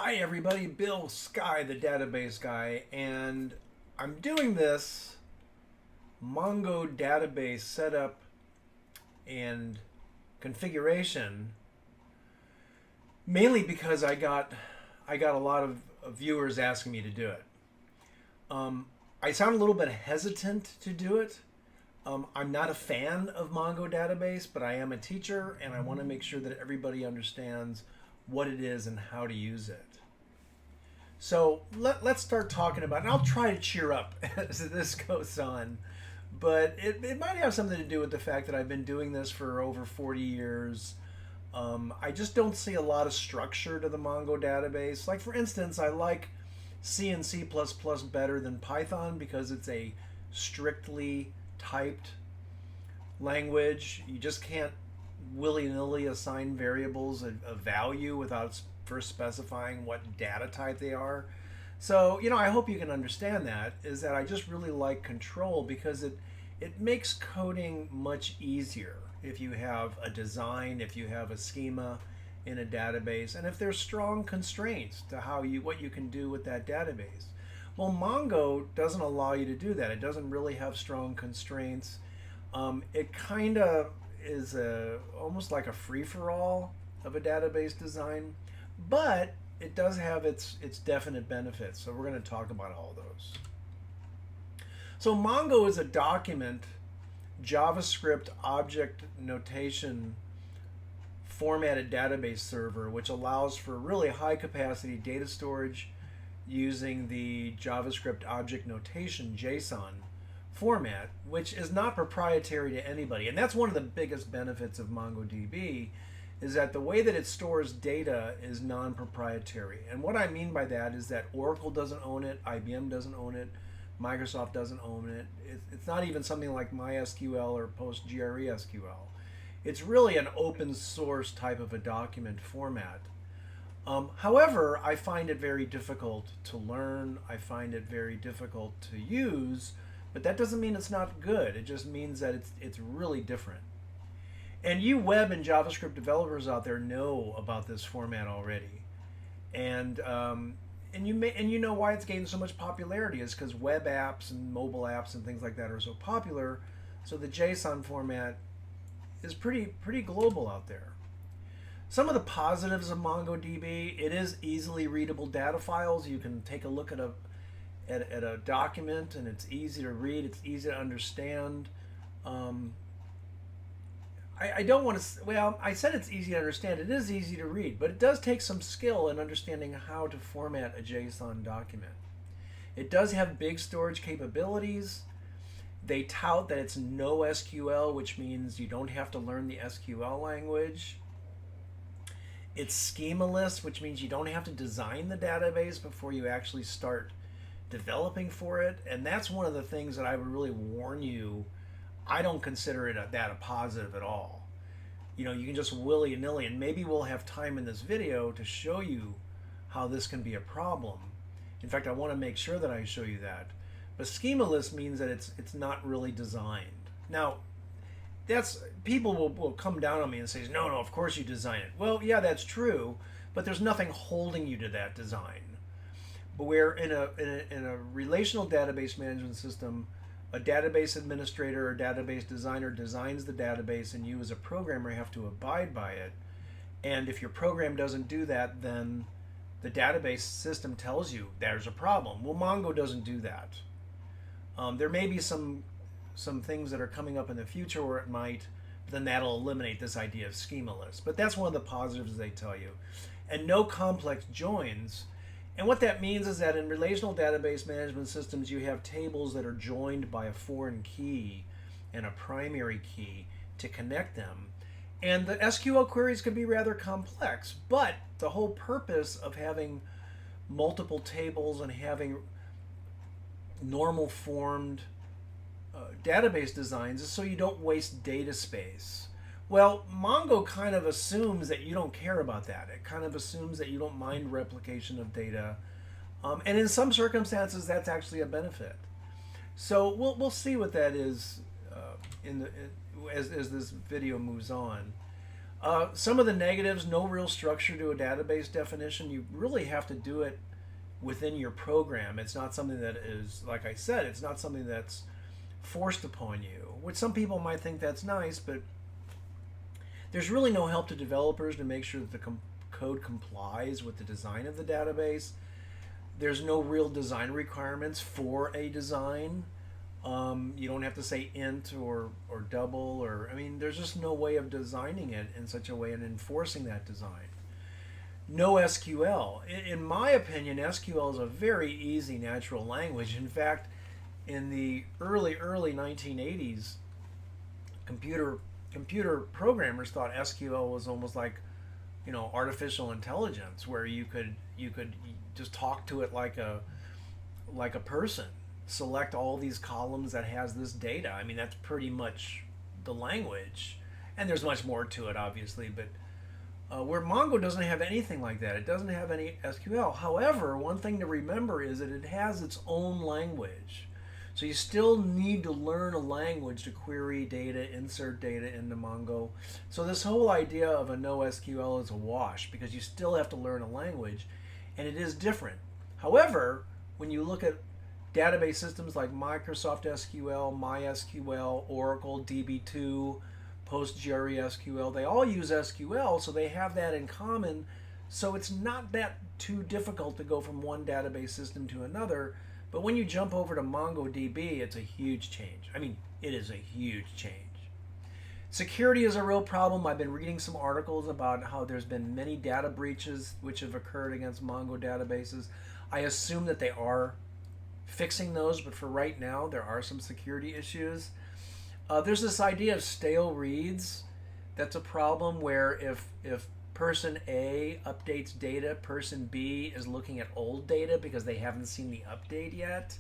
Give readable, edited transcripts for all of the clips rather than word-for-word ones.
Hi everybody, Bill Sky, the database guy, and I'm doing this Mongo database setup and configuration mainly because I got a lot of viewers asking me to do it. I sound a little bit hesitant to do it. I'm not a fan of Mongo database, but I am a teacher and I want to make sure that everybody understands what it is and how to use it. So let's start talking about it. And I'll try to cheer up as this goes on. But it might have something to do with the fact that I've been doing this for over 40 years. I just don't see a lot of structure to the Mongo database. Like, for instance, I like C and C++ better than Python because it's a strictly typed language. You just can't willy-nilly assign variables a value without first specifying what data type they are. So, I hope you can understand that, is that I just really like control because it makes coding much easier if you have a design, if you have a schema in a database, and if there's strong constraints to what you can do with that database. Well, Mongo doesn't allow you to do that. It doesn't really have strong constraints. It kind of is almost like a free-for-all of a database design, but it does have its definite benefits. So we're going to talk about all those. So Mongo is a document JavaScript object notation formatted database server, which allows for really high capacity data storage using the JavaScript object notation JSON format, which is not proprietary to anybody. And that's one of the biggest benefits of Mongo DB, is that the way that it stores data is non-proprietary. And what I mean by that is that Oracle doesn't own it, IBM doesn't own it, Microsoft doesn't own it. It's not even something like MySQL or PostgreSQL. It's really an open source type of a document format. However, I find it very difficult to learn. I find it very difficult to use, but that doesn't mean it's not good. It just means that it's really different. And you web and JavaScript developers out there know about this format already, and you know why it's gained so much popularity is because web apps and mobile apps and things like that are so popular. So the JSON format is pretty global out there. Some of the positives of MongoDB: it is easily readable data files. You can take a look at a document and it's easy to read. It's easy to understand. I don't want to, well, I said it's easy to understand. It is easy to read, but it does take some skill in understanding how to format a JSON document. It does have big storage capabilities. They tout that it's no SQL, which means you don't have to learn the SQL language. It's schemaless, which means you don't have to design the database before you actually start developing for it. And that's one of the things that I would really warn you. I don't consider it that a positive at all. You can just willy-nilly, and maybe we'll have time in this video to show you how this can be a problem. In fact, I want to make sure that I show you that. But schemaless means that it's not really designed. Now, people will come down on me and say, no, of course you design it. Well, yeah, that's true, but there's nothing holding you to that design. But we're in a relational database management system. A database administrator or database designer designs the database, and you as a programmer have to abide by it. And if your program doesn't do that, then the database system tells you there's a problem. Well, Mongo doesn't do that. There may be some things that are coming up in the future where it might, but then that'll eliminate this idea of schemaless. But that's one of the positives they tell you. And no complex joins. And what that means is that in relational database management systems, you have tables that are joined by a foreign key and a primary key to connect them. And the SQL queries can be rather complex, but the whole purpose of having multiple tables and having normal formed database designs is so you don't waste data space. Well, Mongo kind of assumes that you don't care about that. It kind of assumes that you don't mind replication of data. And in some circumstances, that's actually a benefit. So we'll see what that is as this video moves on. Some of the negatives: no real structure to a database definition. You really have to do it within your program. It's not something that is, like I said, it's not something that's forced upon you, which some people might think that's nice, but there's really no help to developers to make sure that the code complies with the design of the database. There's no real design requirements for a design. You don't have to say int or double, or I mean, there's just no way of designing it in such a way and enforcing that design. No SQL. In my opinion, SQL is a very easy natural language. In fact, in the early 1980s, computer programmers thought SQL was almost like, artificial intelligence, where you could just talk to it like a person, select all these columns that has this data. I mean, that's pretty much the language, and there's much more to it, obviously, but where Mongo doesn't have anything like that. It doesn't have any SQL. However, one thing to remember is that it has its own language. So you still need to learn a language to query data, insert data into Mongo. So this whole idea of a no SQL is a wash, because you still have to learn a language, and it is different. However, when you look at database systems like Microsoft SQL, MySQL, Oracle, DB2, PostgreSQL, they all use SQL, so they have that in common. So it's not that too difficult to go from one database system to another. But when you jump over to Mongo DB, it's a huge change. I mean, it is a huge change. Security is a real problem. I've been reading some articles about how there's been many data breaches which have occurred against Mongo databases. I assume that they are fixing those, but for right now, there are some security issues. There's this idea of stale reads. That's a problem where if person A updates data, person B is looking at old data because they haven't seen the update yet,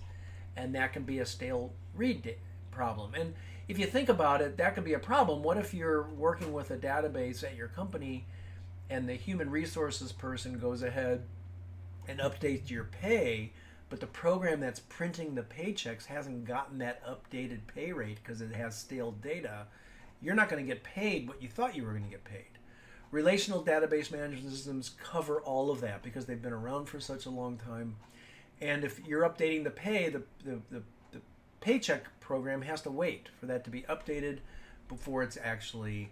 and that can be a stale read problem. And if you think about it, that could be a problem. What if you're working with a database at your company and the human resources person goes ahead and updates your pay, but the program that's printing the paychecks hasn't gotten that updated pay rate because it has stale data? You're not going to get paid what you thought you were going to get paid. Relational database management systems cover all of that because they've been around for such a long time. And if you're updating the pay, the paycheck program has to wait for that to be updated before it actually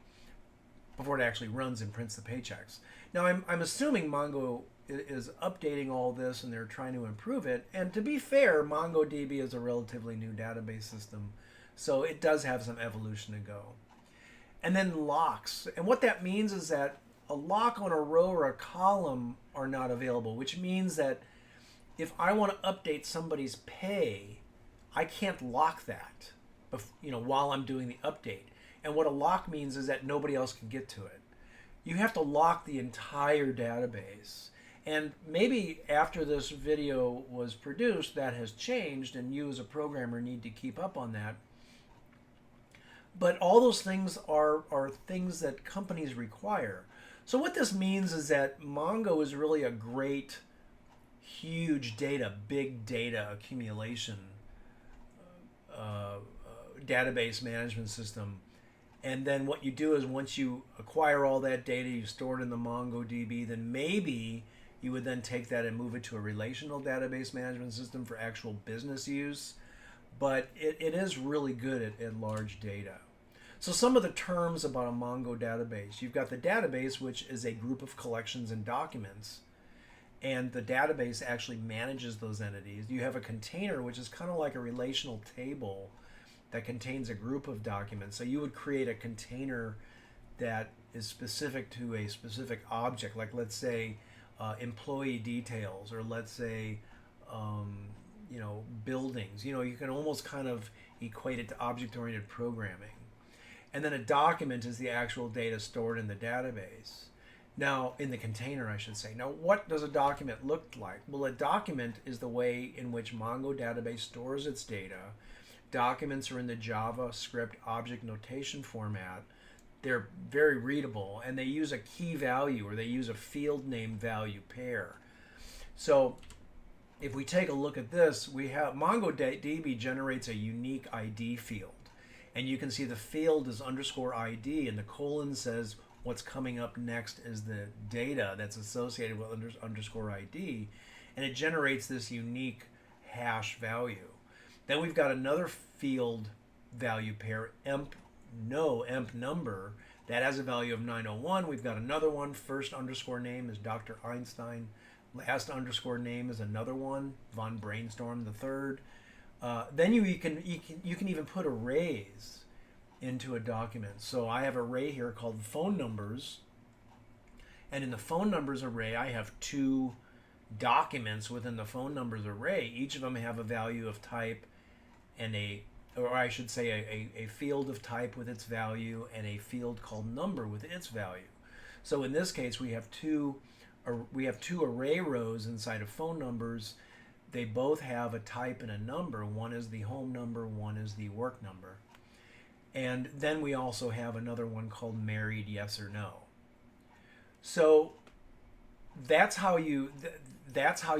runs and prints the paychecks. Now, I'm assuming Mongo is updating all this and they're trying to improve it. And to be fair, MongoDB is a relatively new database system, so it does have some evolution to go. And then locks. And what that means is that a lock on a row or a column are not available, which means that if I want to update somebody's pay, I can't lock that, while I'm doing the update. And what a lock means is that nobody else can get to it. You have to lock the entire database. And maybe after this video was produced, that has changed, and you as a programmer need to keep up on that. But all those things are things that companies require. So what this means is that Mongo is really a great, huge big data accumulation database management system. And then what you do is once you acquire all that data, you store it in the MongoDB, then maybe you would then take that and move it to a relational database management system for actual business use. But it is really good at large data. So some of the terms about a Mongo database. You've got the database, which is a group of collections and documents. And the database actually manages those entities. You have a container, which is kind of like a relational table that contains a group of documents. So you would create a container that is specific to a specific object, like let's say employee details, or let's say buildings. You can almost kind of equate it to object-oriented programming. And then a document is the actual data stored in the database. Now, in the container, I should say. Now, what does a document look like? Well, a document is the way in which Mongo database stores its data. Documents are in the JavaScript object notation format. They're very readable, and they use a key value, or they use a field name value pair. So if we take a look at this, we have MongoDB generates a unique ID field. And you can see the field is _ID, and the colon says what's coming up next is the data that's associated with underscore ID, and it generates this unique hash value. Then we've got another field value pair, emp number, that has a value of 901. We've got another one, first underscore name is Dr. Einstein, last underscore name is another one, von Brainstorm the third. Then you can even put arrays into a document. So I have an array here called phone numbers, and in the phone numbers array I have two documents within the phone numbers array. Each of them have a value of type and a field of type with its value and a field called number with its value. So in this case we have two array rows inside of phone numbers. They both have a type and a number. One is the home number, one is the work number. And then we also have another one called married yes or no. So that's how you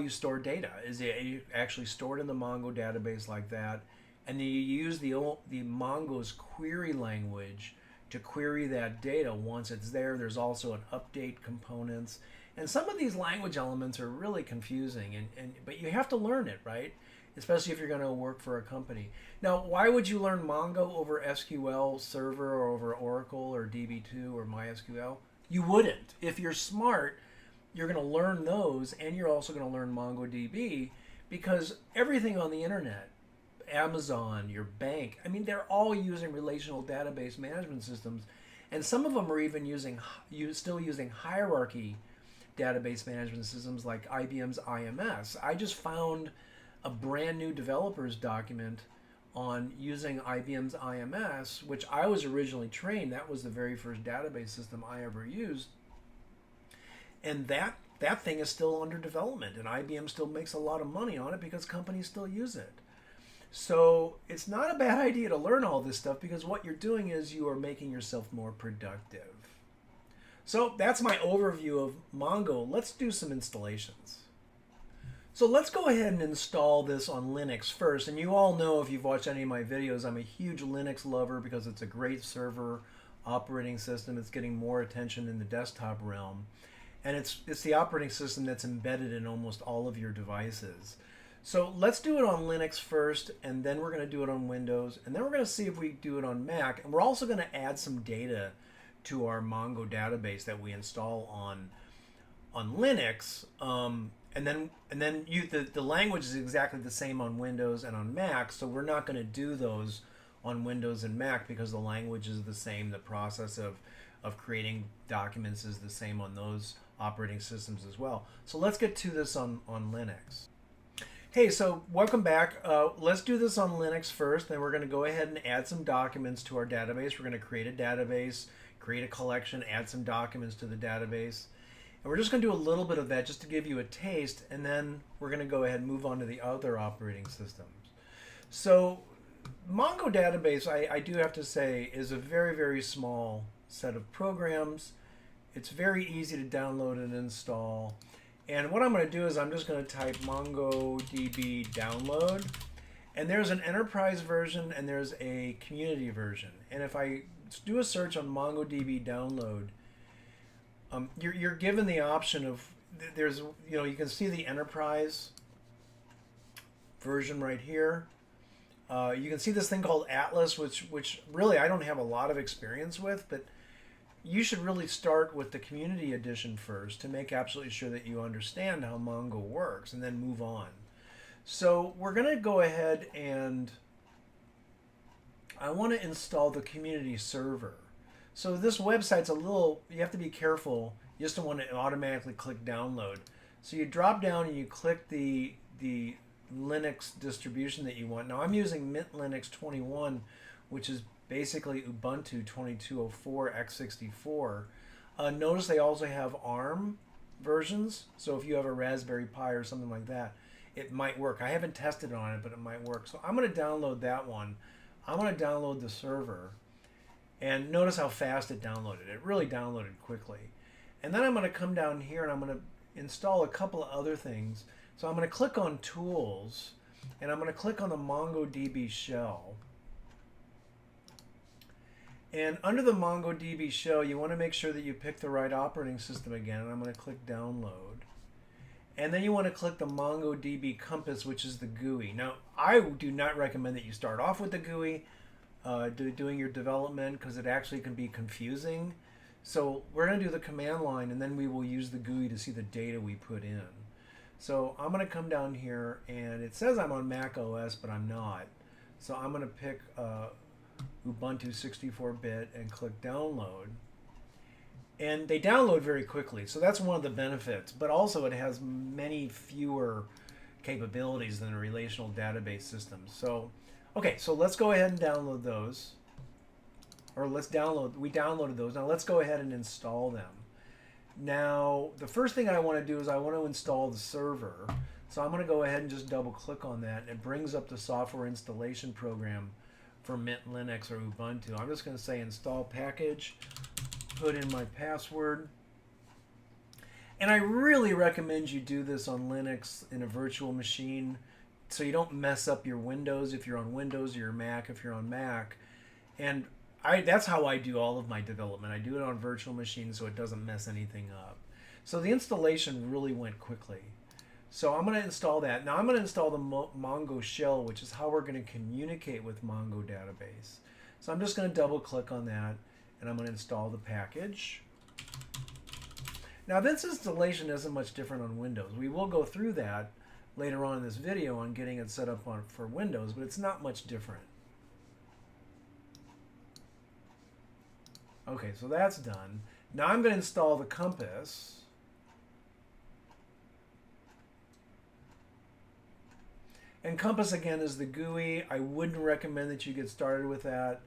store data. Is you actually store it in the Mongo database like that, and then you use the Mongo's query language to query that data once it's there. There's also an update components. And some of these language elements are really confusing, but you have to learn it, right? Especially if you're going to work for a company. Now, why would you learn Mongo over SQL Server or over Oracle or DB2 or MySQL? You wouldn't. If you're smart, you're going to learn those, and you're also going to learn Mongo DB, because everything on the internet, Amazon, your bank, I mean, they're all using relational database management systems, and some of them are even still using hierarchy database management systems like IBM's IMS. I just found a brand new developers document on using IBM's IMS, which I was originally trained. That was the very first database system I ever used. And that thing is still under development, and IBM still makes a lot of money on it because companies still use it. So it's not a bad idea to learn all this stuff, because what you're doing is you are making yourself more productive. So that's my overview of Mongo. Let's do some installations. So let's go ahead and install this on Linux first. And you all know, if you've watched any of my videos, I'm a huge Linux lover because it's a great server operating system. It's getting more attention in the desktop realm. And it's the operating system that's embedded in almost all of your devices. So let's do it on Linux first, and then we're going to do it on Windows, and then we're going to see if we do it on Mac. And we're also going to add some data to our Mongo database that we install on Linux, and then the language is exactly the same on Windows and on Mac. So we're not going to do those on Windows and Mac because the language is the same. The process of creating documents is the same on those operating systems as well. So let's get to this on Linux. Hey, so welcome back. Let's do this on Linux first. Then we're going to go ahead and add some documents to our database. We're going to create a database, create a collection, add some documents to the database. And we're just going to do a little bit of that just to give you a taste, and then we're going to go ahead and move on to the other operating systems. So Mongo database, I do have to say, is a very, very small set of programs. It's very easy to download and install. And what I'm going to do is I'm just going to type Mongo DB download. And there's an enterprise version and there's a community version. And if I do a search on Mongo DB download, you're given the option of, you can see the enterprise version right here. You can see this thing called Atlas, which really I don't have a lot of experience with, but you should really start with the community edition first to make absolutely sure that you understand how Mongo works, and then move on. So we're going to go ahead and I want to install the community server. So this website's you have to be careful. You just don't want to automatically click download. So you drop down and you click the Linux distribution that you want. Now I'm using Mint Linux 21, which is basically Ubuntu 2204 x64. Notice they also have ARM versions, so if you have a Raspberry Pi or something like that, it might work. I haven't tested on it, but it might work. So I'm going to download that one. I'm going to download the server, and notice how fast it downloaded. It really downloaded quickly. And then I'm going to come down here and I'm going to install a couple of other things. So I'm going to click on Tools, and I'm going to click on the MongoDB shell. And under the MongoDB shell, you want to make sure that you pick the right operating system again. And I'm going to click download. And then you want to click the MongoDB Compass, which is the GUI. Now, I do not recommend that you start off with the GUI doing your development, because it actually can be confusing. So we're going to do the command line, and then we will use the GUI to see the data we put in. So I'm going to come down here, and it says I'm on Mac OS, but I'm not. So I'm going to pick Ubuntu 64-bit and click download. And they download very quickly, so that's one of the benefits. But also it has many fewer capabilities than a relational database system. So, okay, so let's go ahead and download those. Or we downloaded those. Now let's go ahead and install them. Now, the first thing I want to do is I want to install the server. So I'm going to go ahead and just double click on that, and it brings up the software installation program for Mint Linux or Ubuntu. I'm just going to say install package, put in my password. And I really recommend you do this on Linux in a virtual machine so you don't mess up your Windows if you're on Windows, or your Mac if you're on Mac. And that's how I do all of my development. I do it on virtual machines so it doesn't mess anything up. So the installation really went quickly. So I'm going to install that. Now I'm going to install the Mongo shell, which is how we're going to communicate with Mongo database. So I'm just going to double click on that, and I'm going to install the package. Now this installation isn't much different on Windows. We will go through that later on in this video on getting it set up for Windows, but it's not much different. Okay, so that's done. Now I'm going to install the Compass. And Compass, again, is the GUI. I wouldn't recommend that you get started with that,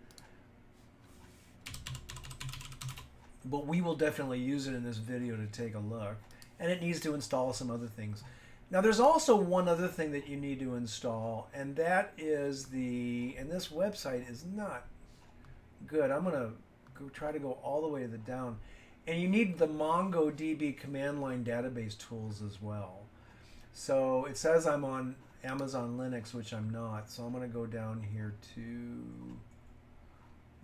but we will definitely use it in this video to take a look. And it needs to install some other things. Now there's also one other thing that you need to install, and that is and this website is not good. I'm going to try to go all the way to the down. And you need the Mongo DB command line database tools as well. So it says I'm on Amazon Linux, which I'm not. So I'm going to go down here to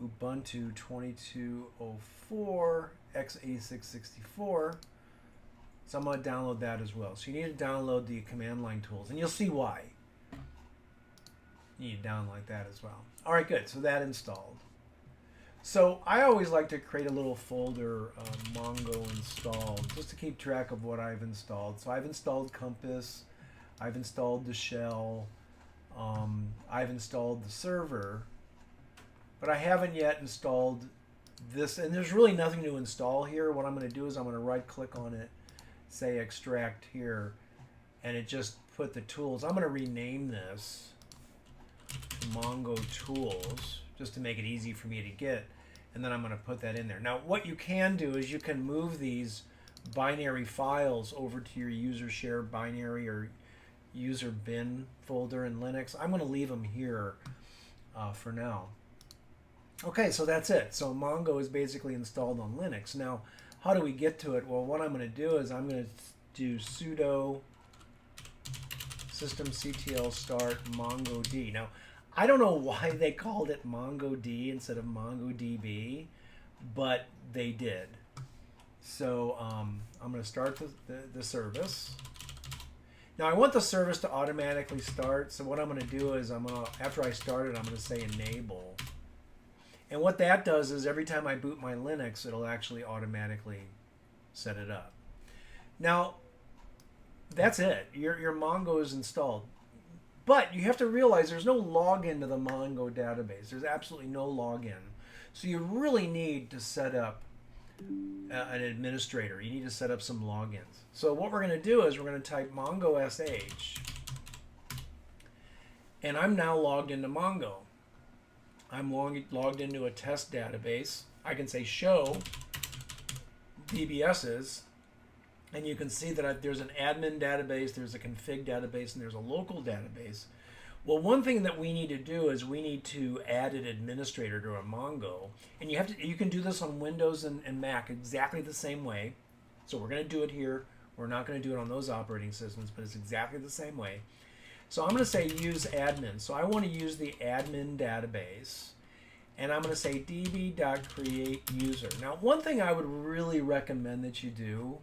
Ubuntu 2204 x86-64. So I'm going to download that as well. So you need to download the command line tools, and you'll see why. You need to download that as well. All right, good. So that installed. So I always like to create a little folder, Mongo installed, just to keep track of what I've installed. So I've installed Compass, I've installed the shell, I've installed the server, but I haven't yet installed this. And there's really nothing to install here. What I'm going to do is I'm going to right click on it, say extract here, and it just put the tools. I'm going to rename this to Mongo Tools, just to make it easy for me to get, and then I'm going to put that in there. Now what you can do is you can move these binary files over to your user share binary or user bin folder in Linux. I'm going to leave them here for now. Okay, so that's it. So Mongo is basically installed on Linux. Now how do we get to it? Well, what I'm going to do is I'm going to do sudo systemctl start MongoD. Now I don't know why they called it MongoD instead of MongoDB, but they did. So I'm going to start the service. Now I want the service to automatically start. So what I'm going to do is after I start it, I'm going to say enable. And what that does is every time I boot my Linux, it'll actually automatically set it up. Now that's it. Your Mongo is installed. But you have to realize there's no login to the Mongo database. There's absolutely no login. So you really need to set up an administrator. You need to set up some logins. So what we're going to do is we're going to type Mongo sh. And I'm now logged into Mongo. I'm logged into a test database. I can say show DBSs. And you can see that there's an admin database, there's a config database, and there's a local database. Well, one thing that we need to do is we need to add an administrator to a Mongo. And you can do this on Windows and Mac exactly the same way. So we're going to do it here. We're not going to do it on those operating systems, but it's exactly the same way. So I'm going to say use admin. So I want to use the admin database. And I'm going to say db.createUser. Now, one thing I would really recommend that you do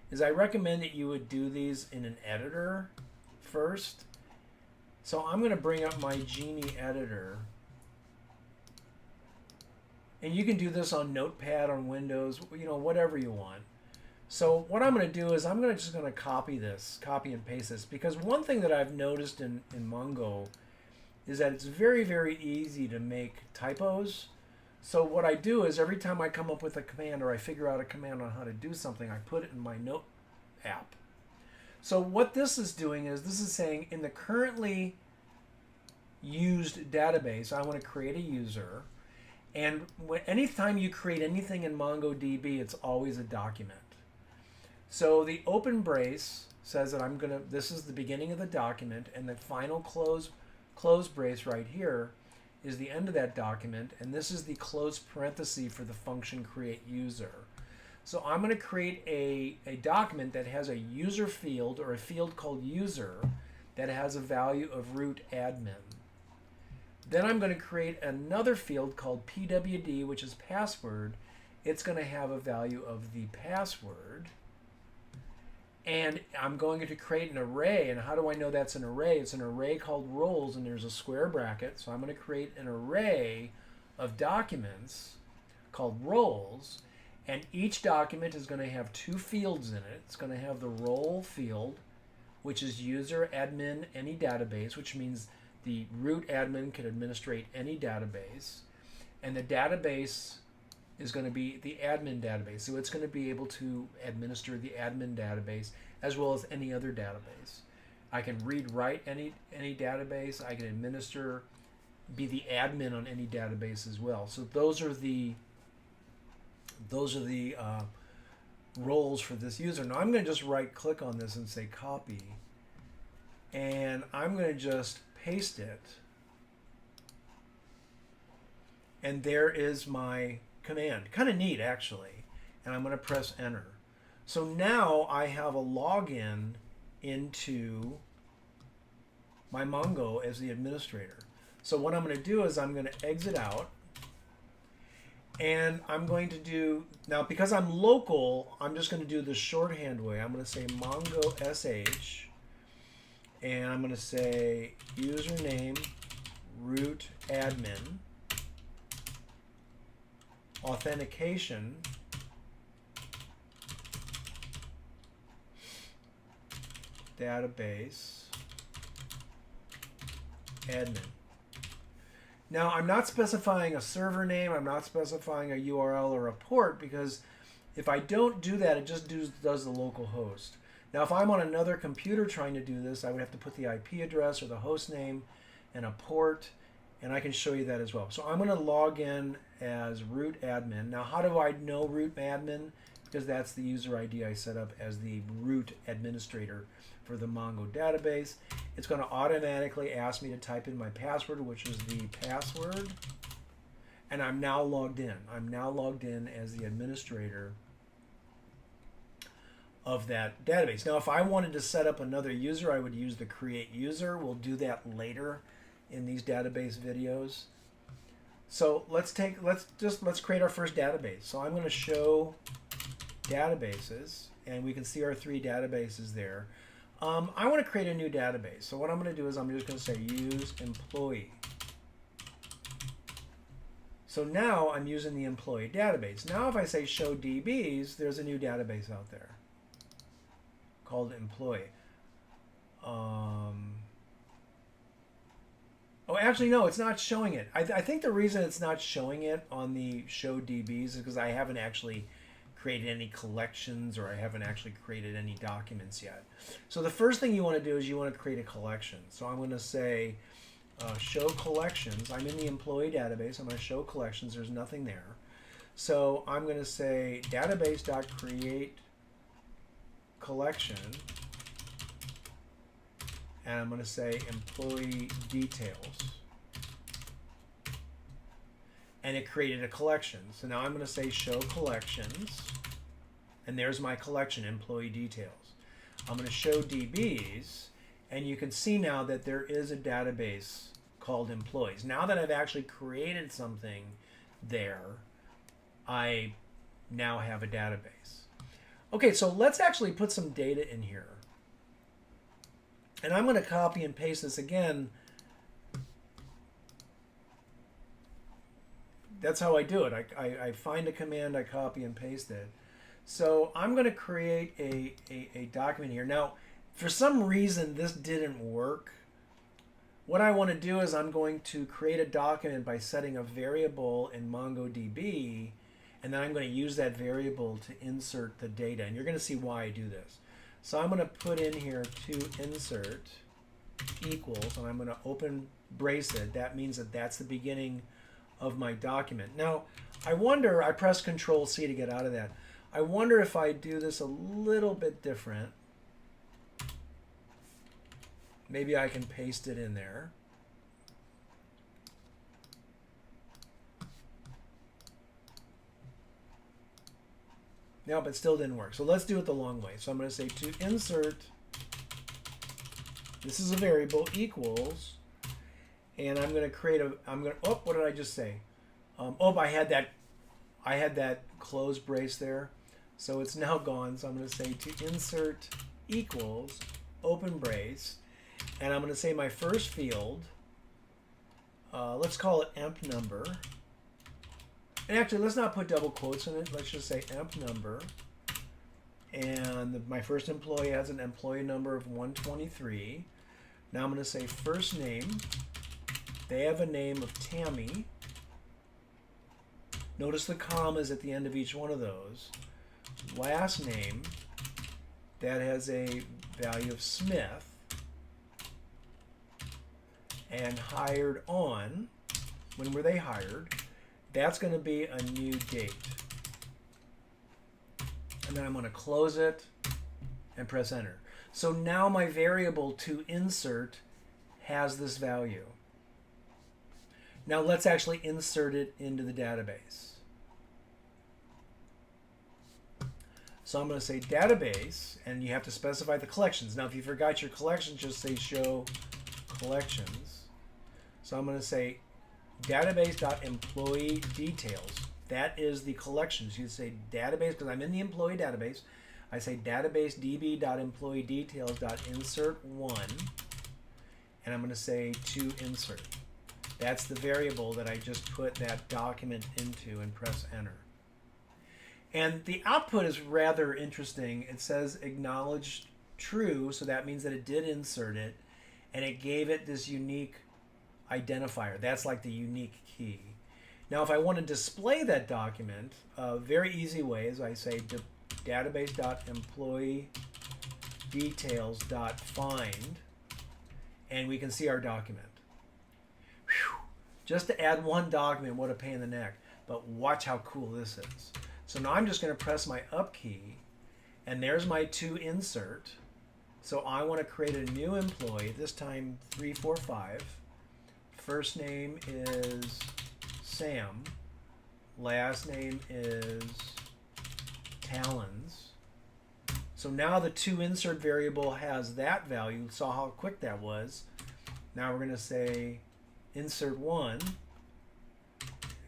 is I recommend that you would do these in an editor first. So I'm going to bring up my Genie editor. And you can do this on Notepad, on Windows, you know, whatever you want. So what I'm going to do is I'm just going to copy this, copy and paste this, because one thing that I've noticed in Mongo is that it's very, very easy to make typos. So what I do is every time I come up with a command or I figure out a command on how to do something, I put it in my Note app. So what this is doing is this is saying in the currently used database, I want to create a user. And anytime you create anything in Mongo DB, it's always a document. So the open brace says that this is the beginning of the document, and the final close brace right here is the end of that document, and this is the close parenthesis for the function create user. So I'm going to create a document that has a user field, or a field called user, that has a value of root admin. Then I'm going to create another field called pwd, which is password. It's going to have a value of the password. And I'm going to create an array. And how do I know that's an array? It's an array called roles, and there's a square bracket. So I'm going to create an array of documents called roles. And each document is going to have two fields in it. It's going to have the role field, which is user admin any database, which means the root admin can administrate any database. And the database is going to be the admin database. So it's going to be able to administer the admin database as well as any other database. I can read, write any database. I can be the admin on any database as well. So those are the roles for this user. Now I'm going to just right click on this and say copy. And I'm going to just paste it. And there is my command. Kind of neat, actually. And I'm going to press enter. So now I have a login into my Mongo as the administrator. So what I'm going to do is I'm going to exit out. And I'm going to do, now because I'm local, I'm just going to do the shorthand way. I'm going to say Mongo sh. And I'm going to say username root admin. Authentication database admin. Now I'm not specifying a server name, I'm not specifying a URL or a port, because if I don't do that, it just does the local host. Now if I'm on another computer trying to do this, I would have to put the IP address or the host name and a port, and I can show you that as well. So I'm going to log in as root admin. Now how do I know root admin? Because that's the user ID I set up as the root administrator for the Mongo database. It's going to automatically ask me to type in my password, which is the password. And I'm now logged in. I'm now logged in as the administrator of that database. Now if I wanted to set up another user, I would use the create user. We'll do that later in these database videos. So let's create our first database. So I'm going to show databases, and we can see our three databases there. I want to create a new database. So what I'm going to do is I'm just going to say use employee. So now I'm using the employee database. Now if I say show DBs, there's a new database out there called employee. Oh, actually, no, it's not showing it. I think the reason it's not showing it on the show DBs is because I haven't actually created any collections, or I haven't actually created any documents yet. So the first thing you want to do is you want to create a collection. So I'm going to say show collections. I'm in the employee database. I'm going to show collections. There's nothing there. So I'm going to say database.create collection. And I'm going to say employee details. And it created a collection. So now I'm going to say show collections. And there's my collection, employee details. I'm going to show DBs. And you can see now that there is a database called employees. Now that I've actually created something there, I now have a database. Okay, so let's actually put some data in here. And I'm going to copy and paste this again. That's how I do it. I find a command, I copy and paste it. So I'm going to create a document here. Now, for some reason, this didn't work. What I want to do is I'm going to create a document by setting a variable in Mongo DB, and then I'm going to use that variable to insert the data. And you're going to see why I do this. So I'm going to put in here to insert equals, and I'm going to open brace it. That means that that's the beginning of my document. Now, I wonder, I press Control C to get out of that. I wonder if I do this a little bit different. Maybe I can paste it in there. No, but still didn't work. So let's do it the long way. So I'm going to say to insert, this is a variable, equals, and I'm going to create a, oh, what did I just say? Oh, I had that close brace there. So it's now gone. So I'm going to say to insert equals, open brace, and I'm going to say my first field, let's call it emp number. And actually, let's not put double quotes in it. Let's just say emp number. And my first employee has an employee number of 123. Now I'm going to say first name. They have a name of Tammy. Notice the commas at the end of each one of those. Last name, that has a value of Smith. And hired on, when were they hired? That's going to be a new date. And then I'm going to close it and press enter. So now my variable to insert has this value. Now let's actually insert it into the database. So I'm going to say database, and you have to specify the collections. Now if you forgot your collections, just say show collections. So I'm going to say database.employee details. That is the collections. You say database, because I'm in the employee database. I say database db.employee details.insert one, and I'm going to say to insert. That's the variable that I just put that document into, and press enter. And the output is rather interesting. It says acknowledged true, so that means that it did insert it, and it gave it this unique identifier. That's like the unique key. Now if I want to display that document, a very easy way is I say database.employee details.find, and we can see our document. Whew. Just to add one document, what a pain in the neck. But watch how cool this is. So now I'm just going to press my up key, and there's my to insert. So I want to create a new employee, this time 345. First name is Sam. Last name is Talons. So now the to insert variable has that value. Saw how quick that was. Now we're going to say insert one.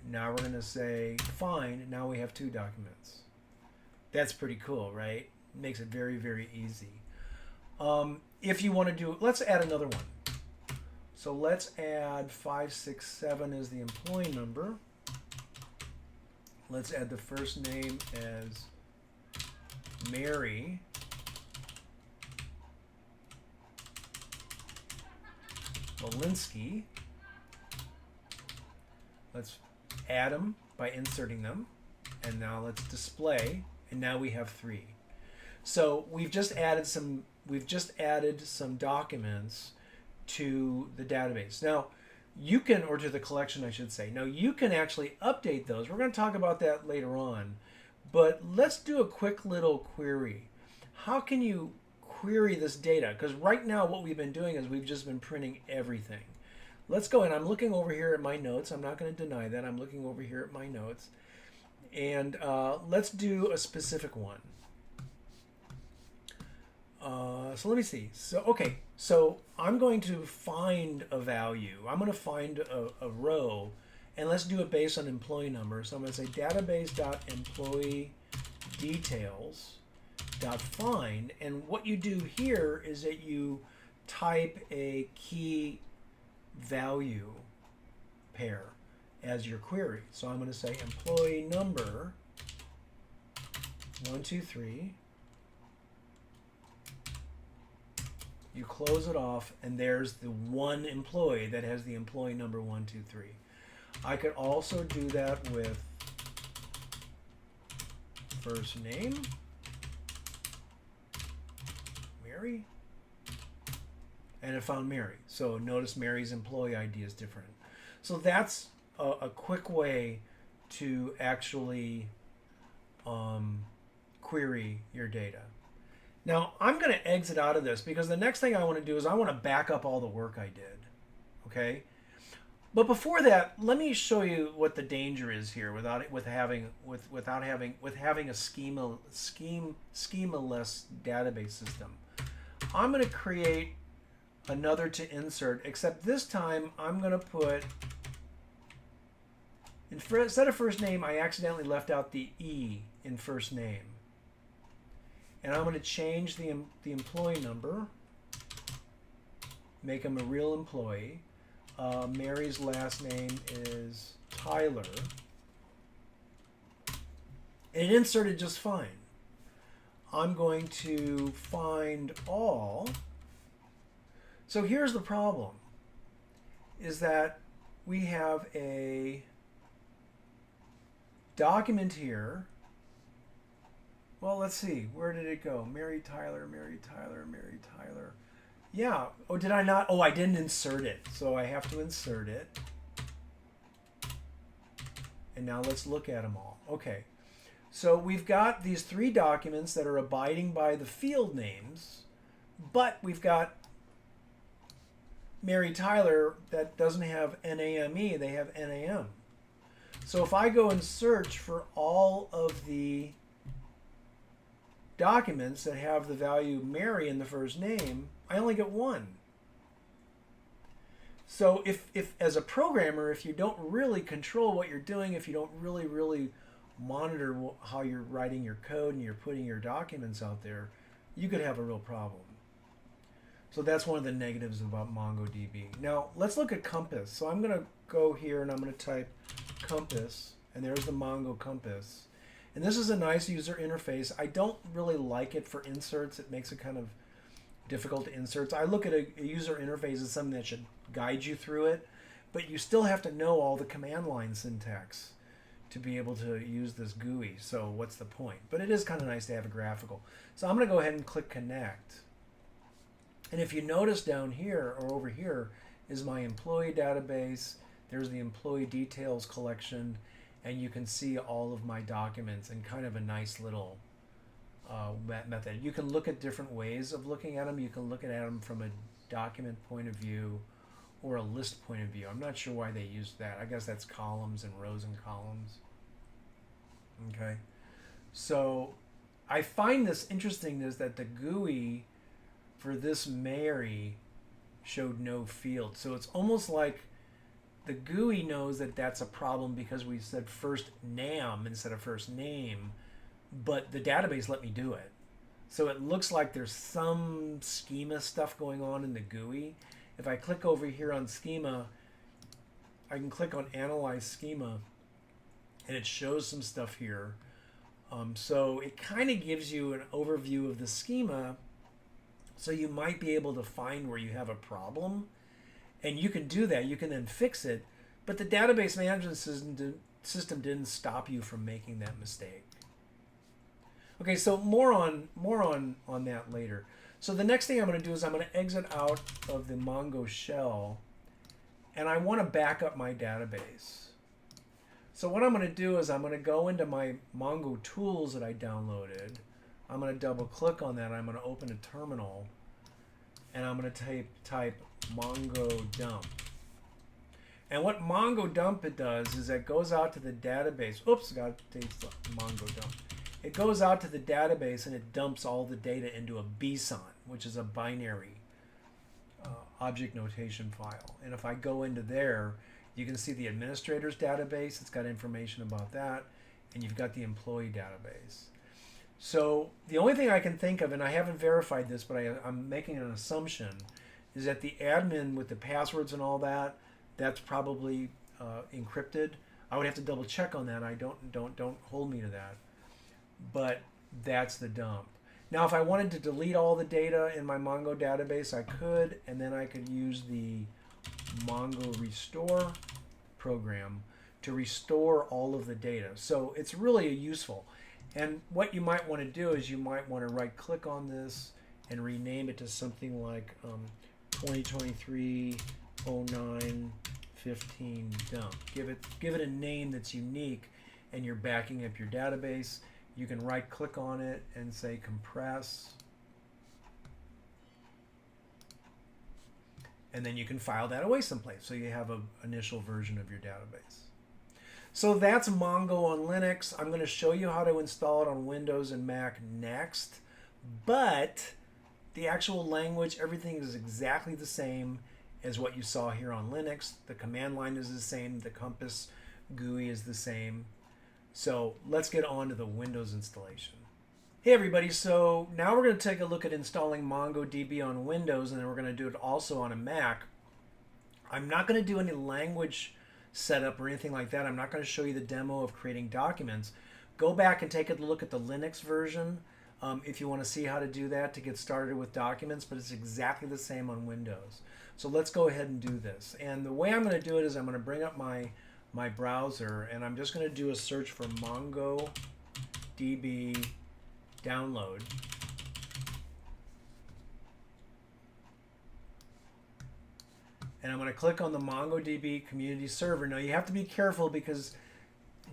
Now we're going to say find. Now we have two documents. That's pretty cool, right? Makes it very, very easy. If you want to do, let's add another one. So let's add 567 as the employee number. Let's add the first name as Mary. Walensky. Let's add them by inserting them. And now let's display. And now we have three. So we've just added some documents to the database. Now you can, or to the collection I should say. Now you can actually update those. We're going to talk about that later on. But let's do a quick little query. How can you query this data? Because right now what we've been doing is we've just been printing everything. Let's go in. I'm looking over here at my notes. I'm not going to deny that. I'm looking over here at my notes. And let's do a specific one. So let me see. So, okay. So I'm going to find a value. I'm going to find a row, and let's do it based on employee number. So I'm going to say database.employee details.find. And what you do here is that you type a key value pair as your query. So I'm going to say employee number 123. You close it off, and there's the one employee that has the employee number 123. I could also do that with first name, Mary, and it found Mary. So notice Mary's employee ID is different. So that's a quick way to actually query your data. Now, I'm going to exit out of this because the next thing I want to do is I want to back up all the work I did. Okay? But before that, let me show you what the danger is here without having a schemaless database system. I'm going to create another to insert, except this time I'm going to put, instead of first name, I accidentally left out the E in first name. And I'm going to change the employee number, make him a real employee. Mary's last name is Tyler. And it inserted just fine. I'm going to find all. So here's the problem, is that we have a document here. Well, let's see. Where did it go? Mary Tyler, Mary Tyler, Mary Tyler. Yeah. Oh, did I not? Oh, I didn't insert it. So I have to insert it. And now let's look at them all. Okay. So we've got these three documents that are abiding by the field names, but we've got Mary Tyler that doesn't have NAME, they have NAM. So if I go and search for all of the documents that have the value Mary in the first name, I only get one. So if as a programmer, if you don't really control what you're doing, if you don't really monitor how you're writing your code and you're putting your documents out there, you could have a real problem. So that's one of the negatives about Mongo DB. Now let's look at Compass. So I'm going to go here and I'm going to type Compass, and there's the Mongo Compass. And this is a nice user interface. I don't really like it for inserts. It makes it kind of difficult to insert. I look at a user interface as something that should guide you through it, but you still have to know all the command line syntax to be able to use this GUI. So what's the point? But it is kind of nice to have a graphical. So I'm going to go ahead and click Connect. And if you notice down here or over here is my employee database. There's the employee details collection, and you can see all of my documents in kind of a nice little method. You can look at different ways of looking at them. You can look at them from a document point of view or a list point of view. I'm not sure why they used that. I guess that's columns and rows and columns. Okay. So I find this interesting is that the GUI for this Mary showed no field. So it's almost like the GUI knows that that's a problem because we said first NAM instead of first name, but the database let me do it. So it looks like there's some schema stuff going on in the GUI. If I click over here on schema, I can click on Analyze Schema, and it shows some stuff here. So it kind of gives you an overview of the schema, so you might be able to find where you have a problem. And you can do that. You can then fix it. But the database management system didn't stop you from making that mistake. Okay, so more on that later. So the next thing I'm going to do is I'm going to exit out of the Mongo shell, and I want to back up my database. So what I'm going to do is I'm going to go into my Mongo tools that I downloaded. I'm going to double click on that. I'm going to open a terminal, and I'm going to type Mongo dump. And what Mongo dump it does is it goes out to the database. Oops, got to take Mongo dump. it goes out to the database and it dumps all the data into a BSON, which is a binary object notation file. And if I go into there, you can see the administrator's database. It's got information about that. And you've got the employee database. So the only thing I can think of, and I haven't verified this, but I'm making an assumption, is that the admin with the passwords and all that, that's probably encrypted. I would have to double check on that. Don't hold me to that. But that's the dump. Now, if I wanted to delete all the data in my Mongo database, I could, and then I could use the Mongo restore program to restore all of the data. So it's really useful. And what you might want to do is you might want to right click on this and rename it to something like 2023-09-15 dump. Give it a name that's unique, and you're backing up your database. You can right click on it and say compress. And then you can file that away someplace. So you have an initial version of your database. So that's Mongo on Linux. I'm going to show you how to install it on Windows and Mac next. But the actual language, everything is exactly the same as what you saw here on Linux. The command line is the same. The Compass GUI is the same. So let's get on to the Windows installation. Hey everybody, so now we're going to take a look at installing Mongo DB on Windows, and then we're going to do it also on a Mac. I'm not going to do any language setup or anything like that. I'm not going to show you the demo of creating documents. Go back and take a look at the Linux version if you want to see how to do that to get started with documents, but it's exactly the same on Windows. So let's go ahead and do this. And the way I'm going to do it is I'm going to bring up my browser, and I'm just going to do a search for Mongo DB download. And I'm going to click on the MongoDB community server. Now you have to be careful because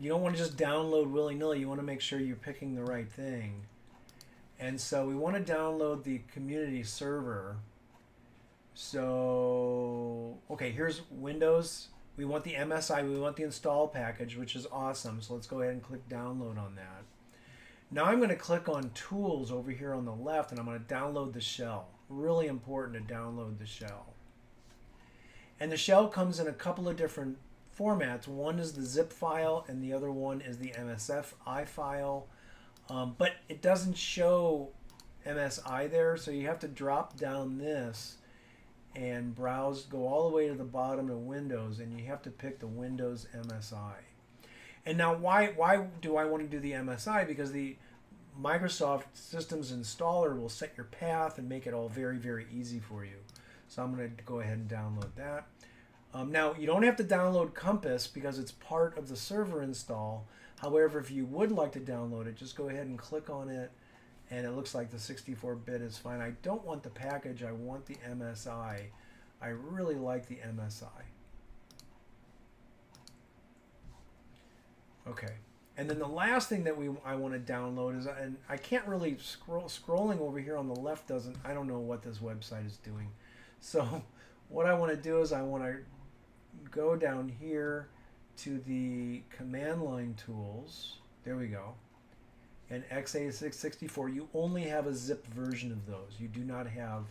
you don't want to just download willy-nilly. You want to make sure you're picking the right thing. And so we want to download the community server. So, okay, here's Windows. We want the MSI, we want the install package, which is awesome. So let's go ahead and click download on that. Now I'm going to click on tools over here on the left, and I'm going to download the shell. Really important to download the shell. And the shell comes in a couple of different formats. One is the zip file and the other one is the MSFI file. But it doesn't show MSI there, so you have to drop down this and browse, go all the way to the bottom of Windows, and you have to pick the Windows MSI. And now why do I want to do the MSI? Because the Microsoft Systems installer will set your path and make it all very, very easy for you. So I'm going to go ahead and download that. Now, you don't have to download Compass because it's part of the server install. However, if you would like to download it, just go ahead and click on it, and it looks like the 64-bit is fine. I don't want the package. I want the MSI. I really like the MSI. Okay. And then the last thing that I want to download is, and I can't really scrolling over here on the left doesn't, I don't know what this website is doing. So what I want to do is I want to go down here to the command line tools. There we go. And x86-64, you only have a zip version of those. You do not have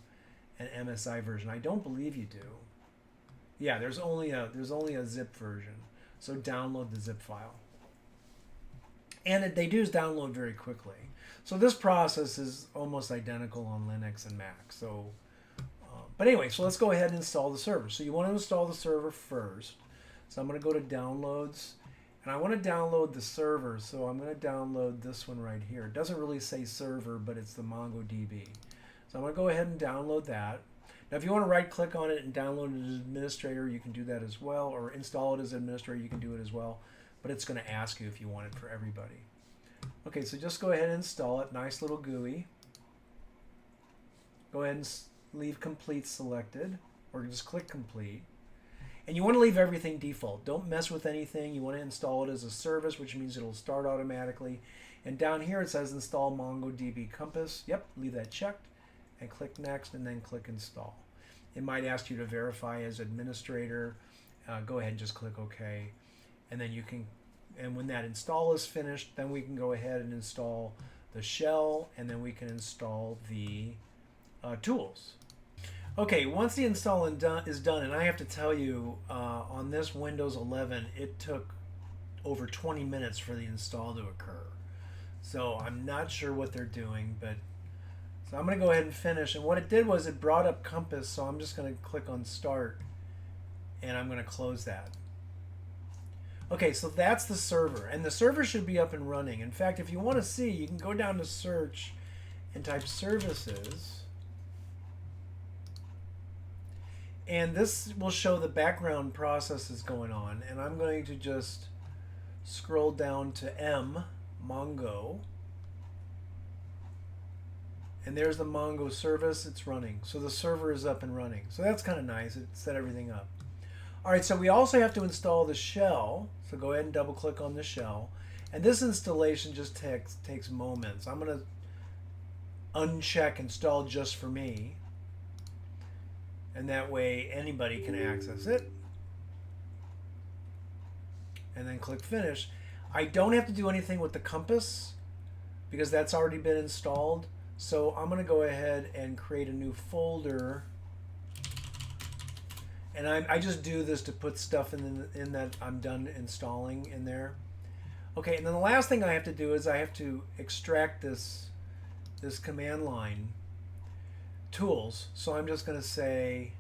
an MSI version. I don't believe you do. Yeah, there's only a zip version. So download the zip file. And they do download very quickly. So this process is almost identical on Linux and Mac. So, but anyway, so let's go ahead and install the server. So you want to install the server first. So I'm going to go to downloads, and I want to download the server. So I'm going to download this one right here. It doesn't really say server, but it's the Mongo DB. So I'm going to go ahead and download that. Now, if you want to right-click on it and download it as administrator, you can do that as well, or install it as administrator, you can do it as well. But it's going to ask you if you want it for everybody. Okay, so just go ahead and install it. Nice little GUI. Go ahead and leave complete selected, or just click complete. And you want to leave everything default. Don't mess with anything. You want to install it as a service, which means it'll start automatically. And down here it says install MongoDB Compass. Yep, leave that checked, and click next, and then click install. It might ask you to verify as administrator. Go ahead and just click OK. And then you can And when that install is finished, then we can go ahead and install the shell, and then we can install the tools. Okay, once the install is done, and I have to tell you, on this Windows 11, it took over 20 minutes for the install to occur. So I'm not sure what they're doing, but so I'm going to go ahead and finish. And what it did was it brought up Compass, so I'm just going to click on Start, and I'm going to close that. Okay, so that's the server, and the server should be up and running. In fact, if you want to see, you can go down to Search and type Services. And this will show the background processes going on. And I'm going to just scroll down to M, Mongo. And there's the Mongo service. It's running. So the server is up and running. So that's kind of nice. It set everything up. All right, so we also have to install the shell. So go ahead and double click on the shell. And this installation just takes moments. I'm going to uncheck Install Just for Me. And that way anybody can access it. And then click Finish. I don't have to do anything with the Compass because that's already been installed. So I'm going to go ahead and create a new folder. And I just do this to put stuff in that I'm done installing in there. Okay, and then the last thing I have to do is I have to extract this command line tools. So I'm just going to say,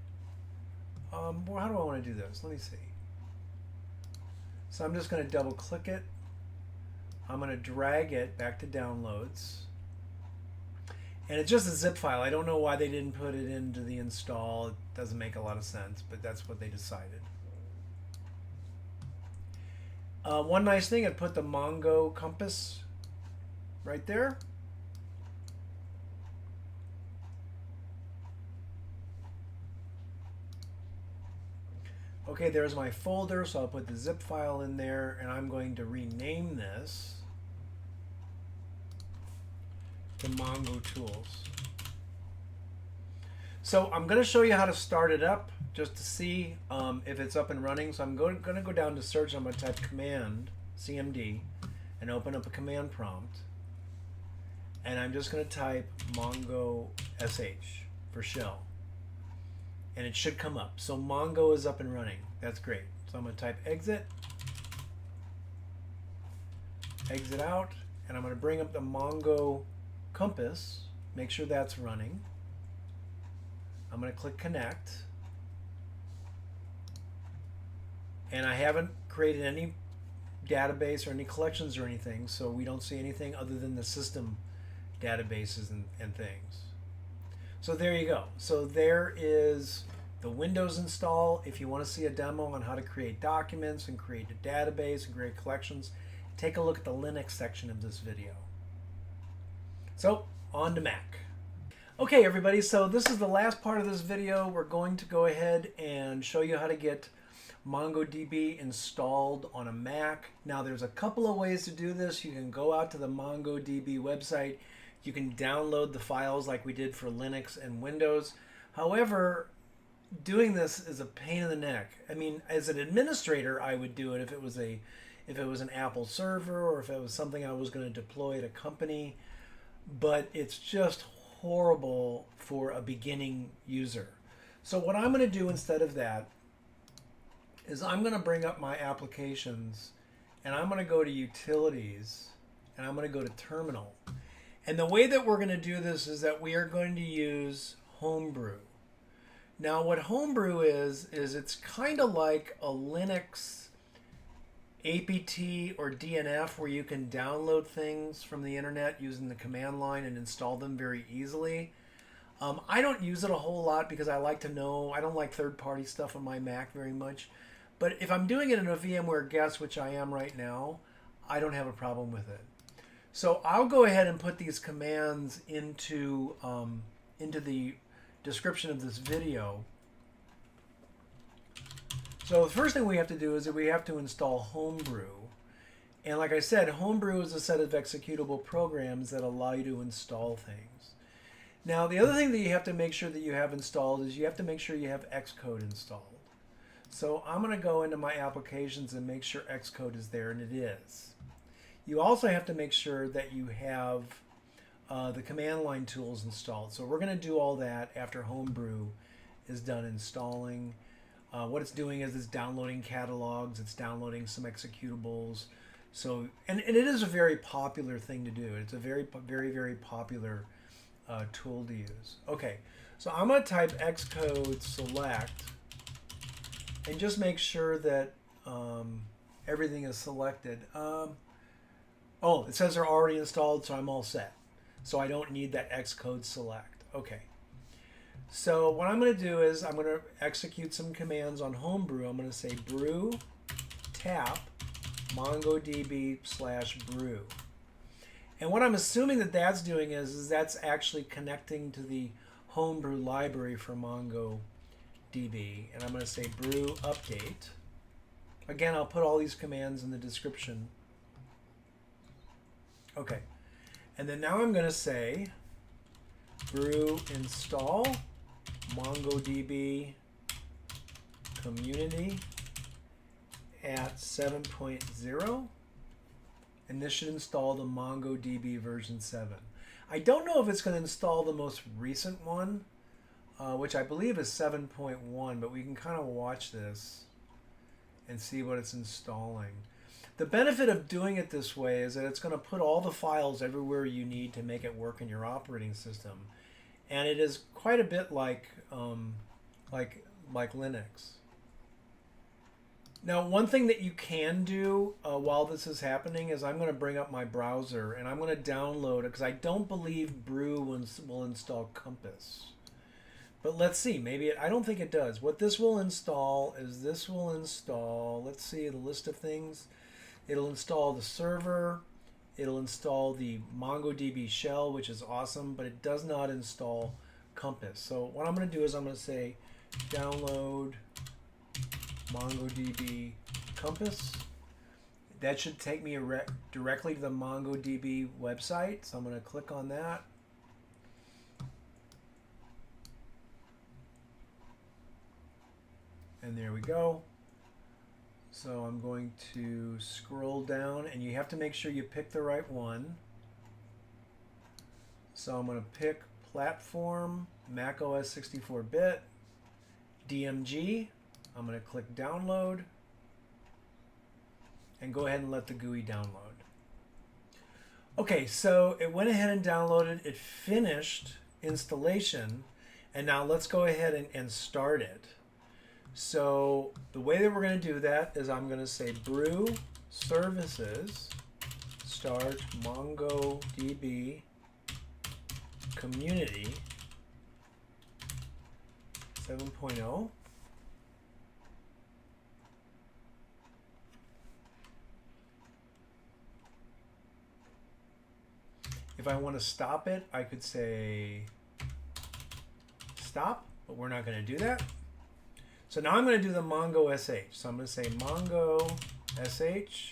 well, how do I want to do this? Let me see. So I'm just going to double click it. I'm going to drag it back to downloads. And it's just a zip file. I don't know why they didn't put it into the install. It doesn't make a lot of sense, but that's what they decided. One nice thing, I'd put the Mongo Compass right there. Okay, there's my folder, so I'll put the zip file in there, and I'm going to rename this to Mongo Tools. So I'm going to show you how to start it up just to see if it's up and running. So I'm going to go down to search. I'm going to type command CMD and open up a command prompt. And I'm just going to type Mongo SH for shell. And it should come up. So Mongo is up and running. That's great. So I'm going to type exit out, and I'm going to bring up the Mongo Compass, make sure that's running. I'm going to click connect. And I haven't created any database or any collections or anything, so we don't see anything other than the system databases and things. So there you go. So there is the Windows install. If you want to see a demo on how to create documents and create a database and create collections, take a look at the Linux section of this video. So on to Mac. Okay everybody, so this is the last part of this video. We're going to go ahead and show you how to get Mongo DB installed on a Mac. Now there's a couple of ways to do this. You can go out to the Mongo DB website. You can download the files like we did for Linux and Windows. However, doing this is a pain in the neck. I mean, as an administrator, I would do it if it was an Apple server or if it was something I was going to deploy at a company. But it's just horrible for a beginning user. So what I'm going to do instead of that is I'm going to bring up my applications and I'm going to go to Utilities and I'm going to go to Terminal. And the way that we're going to do this is that we are going to use Homebrew. Now what Homebrew is it's kind of like a Linux APT or DNF where you can download things from the internet using the command line and install them very easily. I don't use it a whole lot because I like to know, I don't like third-party stuff on my Mac very much. But if I'm doing it in a VMware guest, which I am right now, I don't have a problem with it. So I'll go ahead and put these commands into the description of this video. So the first thing we have to do is that we have to install Homebrew. And like I said, Homebrew is a set of executable programs that allow you to install things. Now the other thing that you have to make sure that you have installed is you have to make sure you have Xcode installed. So I'm going to go into my applications and make sure Xcode is there, and it is. You also have to make sure that you have the command line tools installed. So we're going to do all that after Homebrew is done installing. What it's doing is it's downloading catalogs, it's downloading some executables. So, and it is a very popular thing to do. It's a very, very, very popular tool to use. Okay, so I'm going to type Xcode select and just make sure that everything is selected. Oh, it says they're already installed, so I'm all set. So I don't need that Xcode select. Okay. So what I'm going to do is I'm going to execute some commands on Homebrew. I'm going to say brew tap MongoDB/brew. And what I'm assuming that that's doing is that's actually connecting to the Homebrew library for MongoDB. And I'm going to say brew update. Again, I'll put all these commands in the description. Okay. And then now I'm going to say brew install MongoDB community at 7.0, and this should install the MongoDB version 7. I don't know if it's going to install the most recent one, which I believe is 7.1, but we can kind of watch this and see what it's installing. The benefit of doing it this way is that it's going to put all the files everywhere you need to make it work in your operating system. And it is quite a bit like Linux. Now, one thing that you can do while this is happening is I'm going to bring up my browser and I'm going to download it because I don't believe Brew will install Compass. But let's see, maybe I don't think it does. What this will install is let's see the list of things. It'll install the server. It'll install the MongoDB shell, which is awesome, but it does not install Compass. So what I'm going to do is I'm going to say download MongoDB Compass. That should take me directly to the MongoDB website. So I'm going to click on that. And there we go. So I'm going to scroll down, and you have to make sure you pick the right one. So I'm going to pick platform, Mac OS 64-bit, DMG. I'm going to click download and go ahead and let the GUI download. Okay, so it went ahead and downloaded. It finished installation, and now let's go ahead and start it. So the way that we're going to do that is I'm going to say brew services start MongoDB community 7.0. If I want to stop it, I could say stop, but we're not going to do that. So now I'm going to do the Mongo SH. So I'm going to say Mongo SH.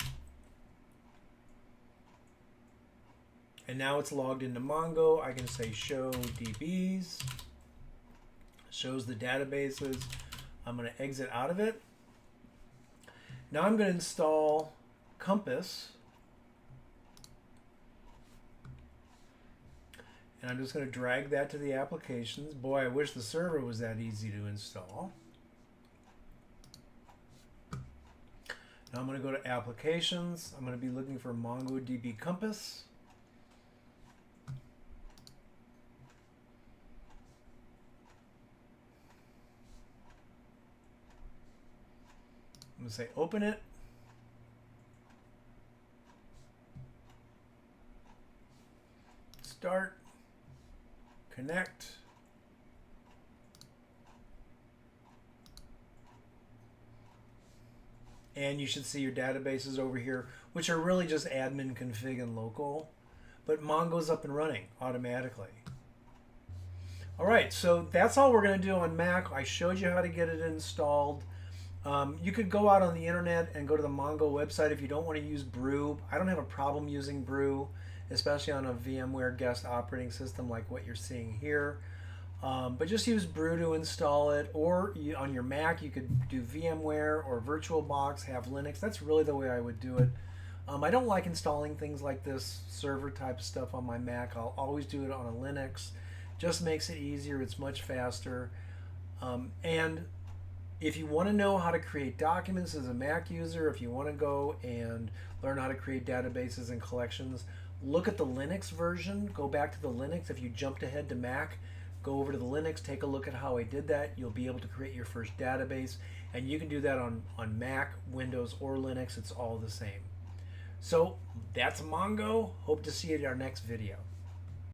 And now it's logged into Mongo. I can say show DBs. Shows the databases. I'm going to exit out of it. Now I'm going to install Compass. And I'm just going to drag that to the applications. Boy, I wish the server was that easy to install. Now I'm going to go to applications. I'm going to be looking for MongoDB Compass. I'm going to say open it. Start. Connect. And you should see your databases over here, which are really just admin config and local. But Mongo's up and running automatically. All right, so that's all we're going to do on Mac. I showed you how to get it installed. You could go out on the internet and go to the Mongo website if you don't want to use Brew. I don't have a problem using Brew, especially on a VMware guest operating system like what you're seeing here. But just use brew to install it, or on your Mac you could do VMware or VirtualBox, have Linux. That's really the way I would do it. I don't like installing things like this server type stuff on my Mac. I'll always do it on a Linux. Just makes it easier. It's much faster. And if you want to know how to create documents as a Mac user, if you want to go and learn how to create databases and collections, look at the Linux version. Go back to the Linux. If you jumped ahead to Mac, go over to the Linux, take a look at how I did that. You'll be able to create your first database, and you can do that on Mac, Windows, or Linux. It's all the same. So that's Mongo. Hope to see you at our next video.